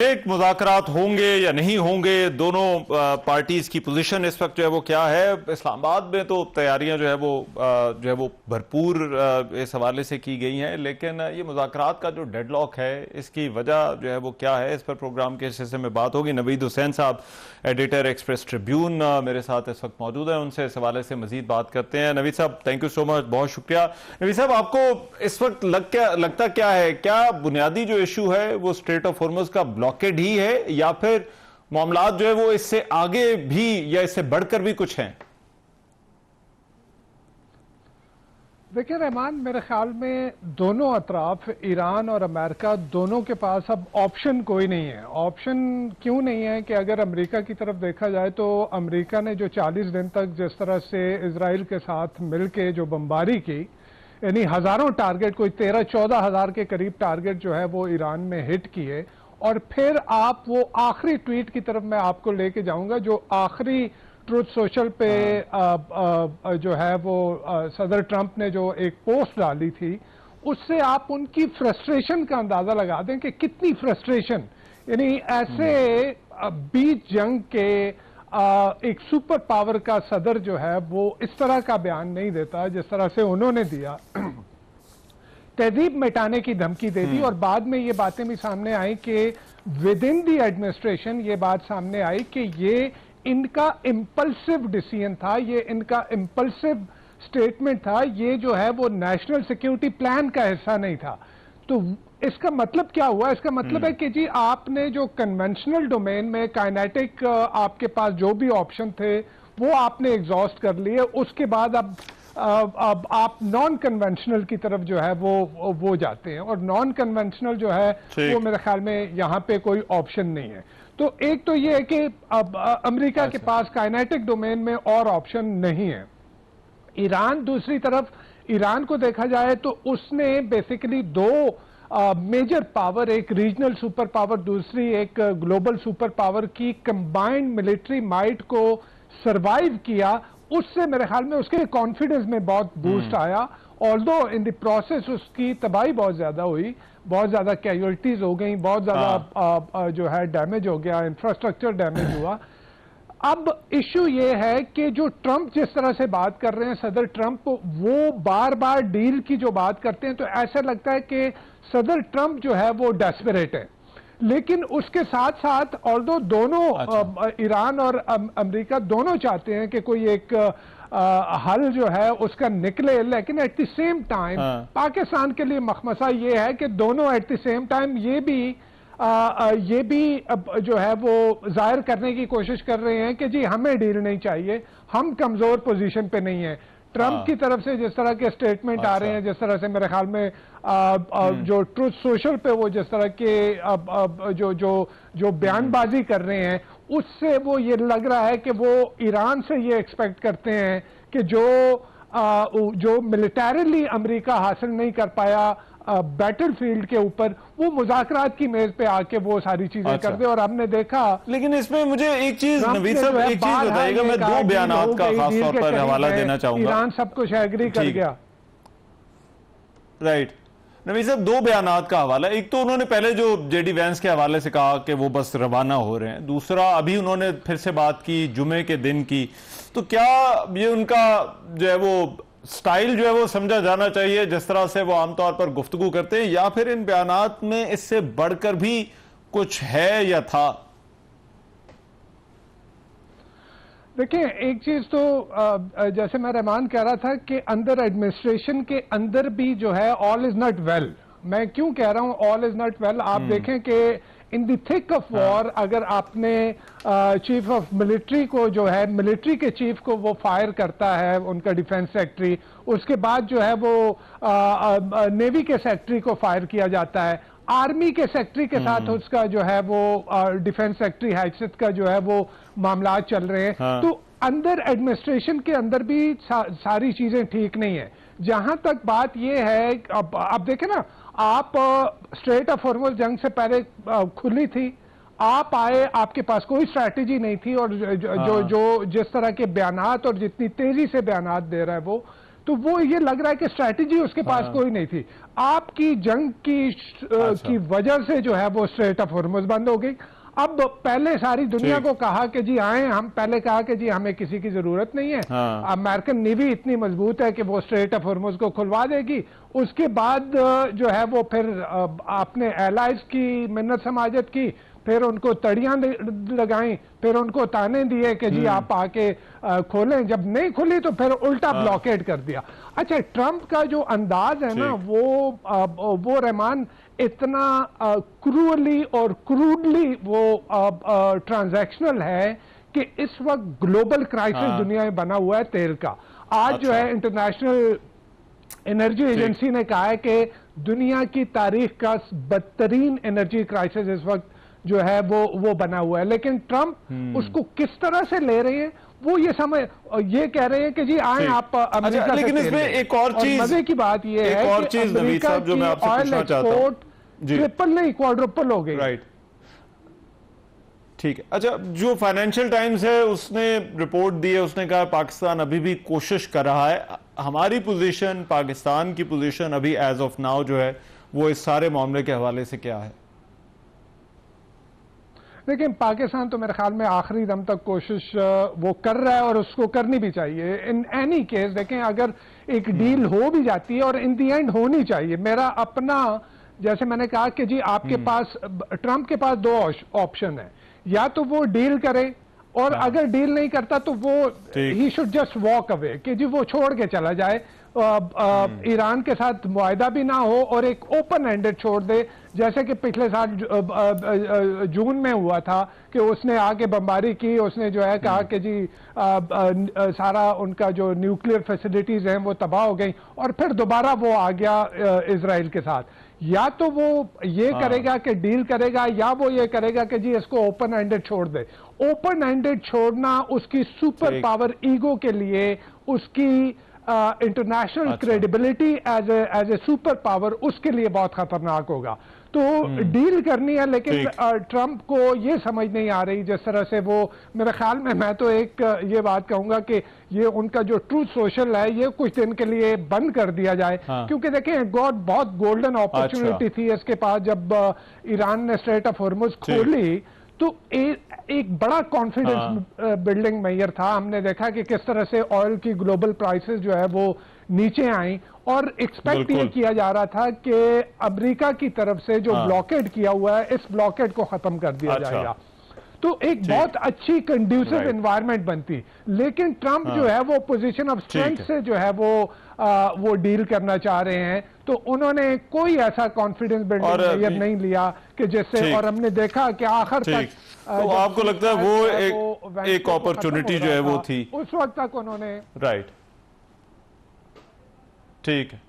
एक मुज़ाकरात होंगे या नहीं होंगे, दोनों पार्टीज की पोजीशन इस वक्त जो है वो क्या है। इस्लामाबाद में तो तैयारियां जो है वो भरपूर इस हवाले से की गई हैं, लेकिन ये मुज़ाकरात का जो डेडलॉक है इसकी वजह जो है वो क्या है, इस पर प्रोग्राम के हिस्से में बात होगी। नवीद हुसैन साहब, एडिटर एक्सप्रेस ट्रिब्यून, मेरे साथ इस वक्त मौजूद है, उनसे इस हवाले से मजीद बात करते हैं। नवीद साहब, थैंक यू सो मच, बहुत शुक्रिया। नवीद साहब, आपको इस वक्त लगता क्या है, क्या बुनियादी जो इशू है वो स्ट्रेट ऑफ हॉर्मुज़ का ब्लॉकेड ही है, या फिर मामलात जो है वो इससे आगे भी या इससे बढ़कर भी कुछ हैं? देखिए रहमान, मेरे ख्याल में दोनों अतराफ, ईरान और अमेरिका, दोनों के पास अब ऑप्शन कोई नहीं है। ऑप्शन क्यों नहीं है कि अगर अमेरिका की तरफ देखा जाए तो अमेरिका ने जो 40 दिन तक जिस तरह से इजराइल के साथ मिलके जो बमबारी की, यानी हजारों टारगेट, कोई 13-14 हजार के करीब टारगेट जो है वो ईरान में हिट किए। और फिर आप वो आखिरी ट्वीट की तरफ मैं आपको लेके जाऊंगा, जो आखिरी ट्रूथ सोशल पे जो है वो सदर ट्रंप ने जो एक पोस्ट डाली थी, उससे आप उनकी फ्रस्ट्रेशन का अंदाजा लगा दें कि कितनी फ्रस्ट्रेशन, यानी ऐसे बीच जंग के एक सुपर पावर का सदर जो है वो इस तरह का बयान नहीं देता जिस तरह से उन्होंने दिया। तहजीब मिटाने की धमकी दे दी, और बाद में ये बातें भी सामने आई कि विद इन दी एडमिनिस्ट्रेशन ये बात सामने आई कि ये इनका इम्पल्सिव डिसीजन था, ये इनका इम्पल्सिव स्टेटमेंट था, ये जो है वो नेशनल सिक्योरिटी प्लान का हिस्सा नहीं था। तो इसका मतलब क्या हुआ? इसका मतलब है कि जी आपने जो कन्वेंशनल डोमेन में काइनेटिक आपके पास जो भी ऑप्शन थे वो आपने एग्जॉस्ट कर लिए, उसके बाद अब आप नॉन कन्वेंशनल की तरफ जो है वो जाते हैं, और नॉन कन्वेंशनल जो है वो मेरे ख्याल में यहाँ पे कोई ऑप्शन नहीं है। तो एक तो ये है कि अब अमेरिका के पास काइनेटिक डोमेन में और ऑप्शन नहीं है। ईरान, दूसरी तरफ ईरान को देखा जाए तो उसने बेसिकली दो मेजर पावर, एक रीजनल सुपर पावर, दूसरी एक ग्लोबल सुपर पावर की कंबाइंड मिलिट्री माइट को सरवाइव किया। उससे मेरे ख्याल में उसके कॉन्फिडेंस में बहुत बूस्ट आया, ऑल्दो इन द प्रोसेस उसकी तबाही बहुत ज्यादा हुई, बहुत ज्यादा कैजुअलिटीज हो गई, बहुत ज्यादा जो है डैमेज हो गया, इंफ्रास्ट्रक्चर डैमेज हुआ। अब इश्यू ये है कि जो ट्रंप जिस तरह से बात कर रहे हैं, सदर ट्रंप, वो बार बार डील की जो बात करते हैं, तो ऐसा लगता है कि सदर ट्रंप जो है वो डेस्परेट है। लेकिन उसके साथ साथ ऑल्दो दोनों ईरान और अमेरिका दोनों चाहते हैं कि कोई एक हल जो है उसका निकले, लेकिन at the same time Pakistan के लिए मखमसा ये है कि दोनों एट द सेम टाइम ये भी जो है वो जाहिर करने की कोशिश कर रहे हैं कि जी हमें डील नहीं चाहिए, हम कमजोर पोजीशन पे नहीं है। ट्रंप की तरफ से जिस तरह के स्टेटमेंट आ रहे हैं, जिस तरह से मेरे ख्याल में जो ट्रूथ सोशल पे वो जिस तरह के जो बयानबाजी कर रहे हैं, उससे वो ये लग रहा है कि वो ईरान से ये एक्सपेक्ट करते हैं कि जो मिलिटरीली अमेरिका हासिल नहीं कर पाया बैटल फील्ड के ऊपर, वो मुज़ाकरात की मेज पे आके वो सारी चीजें कर दे। और हमने देखा, लेकिन इसमें मुझे एक चीज, नवीद साहब एक चीज बताइएगा, मैं दो बयानात का खास तौर पर हवाला देना चाहूंगा। ईरान सब कुछ एग्री कर गया, राइट। नवीद साहब, दो बयानात का हवाला, एक तो उन्होंने पहले जो जेडी वैंस के हवाले से कहा कि वो बस रवाना हो रहे हैं, दूसरा अभी उन्होंने फिर से बात की जुमे के दिन की। तो क्या ये उनका जो है वो स्टाइल जो है वो समझा जाना चाहिए जिस तरह से वो आमतौर पर गुफ्तगू करते हैं, या फिर इन बयानात में इससे बढ़कर भी कुछ है या था? देखिए, एक चीज तो जैसे मैं रहमान कह रहा था कि अंदर एडमिनिस्ट्रेशन के अंदर भी जो है ऑल इज नॉट वेल। मैं क्यों कह रहा हूं ऑल इज नॉट वेल? आप देखें कि in the thick of war, अगर आपने चीफ ऑफ मिलिट्री को जो है, मिलिट्री के चीफ को वो फायर करता है, उनका डिफेंस सेक्रेटरी, उसके बाद जो है वो नेवी के सेक्रेटरी को फायर किया जाता है, आर्मी के सेक्रेटरी के साथ उसका जो है वो डिफेंस सेक्रेटरी हैसियत का जो है वो मामला चल रहे हैं। तो अंदर एडमिनिस्ट्रेशन के अंदर भी सारी चीजें ठीक नहीं है। जहां तक बात ये है, अब आप देखें ना, आप स्ट्रेट ऑफ हॉर्मुज़ जंग से पहले खुली थी, आप आए, आपके पास कोई स्ट्रैटेजी नहीं थी, और जो जिस तरह के बयानात और जितनी तेजी से बयानात दे रहा है वो, तो वो ये लग रहा है कि स्ट्रैटेजी उसके पास कोई नहीं थी। आपकी जंग की वजह से जो है वो स्ट्रेट ऑफ हॉर्मुज बंद हो गई। अब पहले सारी दुनिया को कहा कि जी आए, हम पहले कहा कि जी हमें किसी की जरूरत नहीं है, अमेरिकन नेवी इतनी मजबूत है कि वो स्ट्रेट ऑफ हॉर्मुज को खुलवा देगी। उसके बाद जो है वो फिर आपने एलाइज की मिन्नत समाजत की, फिर उनको तड़ियां लगाई, फिर उनको ताने दिए कि जी आप आके खोलें। जब नहीं खुली तो फिर उल्टा ब्लॉकेड कर दिया। अच्छा, ट्रंप का जो अंदाज है ना वो रहमान इतना क्रूअली और क्रूडली वो ट्रांजैक्शनल है कि इस वक्त ग्लोबल क्राइसिस दुनिया में बना हुआ है तेल का। आज जो है इंटरनेशनल एनर्जी एजेंसी ने कहा है कि दुनिया की तारीख का बदतरीन एनर्जी क्राइसिस इस वक्त जो है वो बना हुआ है। लेकिन ट्रंप उसको किस तरह से ले रहे हैं वो ये कह रहे हैं कि जी आए आप अमेरिका से। लेकिन इसमें एक और चीज, मजे की बात ये है कि अमेरिका की ऑयल एक्सपोर्ट ट्रिपल नहीं क्वाड्रुपल हो गई। राइट, ठीक है। अच्छा, जो फाइनेंशियल टाइम्स है उसने रिपोर्ट दी है, उसने कहा पाकिस्तान अभी भी कोशिश कर रहा है। हमारी पोजीशन, पाकिस्तान की पोजीशन अभी एज ऑफ नाउ जो है वो इस सारे मामले के हवाले से क्या है? लेकिन पाकिस्तान तो मेरे ख्याल में आखिरी दम तक कोशिश वो कर रहा है और उसको करनी भी चाहिए। इन एनी केस देखें, अगर एक डील हो भी जाती है और इन दी एंड होनी चाहिए। मेरा अपना, जैसे मैंने कहा कि जी आपके पास, ट्रंप के पास दो ऑप्शन है, या तो वो डील करे और अगर डील नहीं करता तो वो he should just walk away, कि जी वो छोड़ के चला जाए, ईरान के साथ मुआहदा भी ना हो और एक ओपन एंडेड छोड़ दे, जैसे कि पिछले साल जून में हुआ था कि उसने आके बमबारी की, उसने जो है कहा कि जी सारा उनका जो न्यूक्लियर फैसिलिटीज हैं वो तबाह हो गई, और फिर दोबारा वो आ गया इजराइल के साथ। या तो वो ये करेगा कि डील करेगा, या वो ये करेगा कि जी इसको ओपन एंडेड छोड़ दे। ओपन एंडेड छोड़ना उसकी सुपर पावर ईगो के लिए, उसकी international credibility as a super power, उसके लिए बहुत खतरनाक होगा। तो डील करनी है, लेकिन ट्रंप को ये समझ नहीं आ रही जिस तरह से वो, मेरे ख्याल में, मैं तो एक ये बात कहूंगा कि ये उनका जो ट्रूथ सोशल है ये कुछ दिन के लिए बंद कर दिया जाए। क्योंकि देखें, बहुत गोल्डन अपॉर्चुनिटी थी इसके पास जब ईरान ने स्ट्रेट ऑफ हॉर्मुज खोली, तो एक बड़ा कॉन्फिडेंस बिल्डिंग मेजर था। हमने देखा कि किस तरह से ऑयल की ग्लोबल प्राइसेस जो है वो नीचे आई, और एक्सपेक्ट ये किया जा रहा था कि अमेरिका की तरफ से जो ब्लॉकेड किया हुआ है, इस ब्लॉकेड को खत्म कर दिया जाएगा, तो एक बहुत अच्छी कंड्यूसिव एनवायरनमेंट बनती। लेकिन ट्रंप जो है वो पोजीशन ऑफ स्ट्रेंथ से जो है वो डील करना चाह रहे हैं, तो उन्होंने कोई ऐसा कॉन्फिडेंस बिल्डिंग मेजर नहीं लिया कि जिससे, और हमने देखा कि आखिर तक, तो आपको लगता है वो एक अपॉर्चुनिटी जो है वो थी उस वक्त तक उन्होंने, राइट, ठीक है।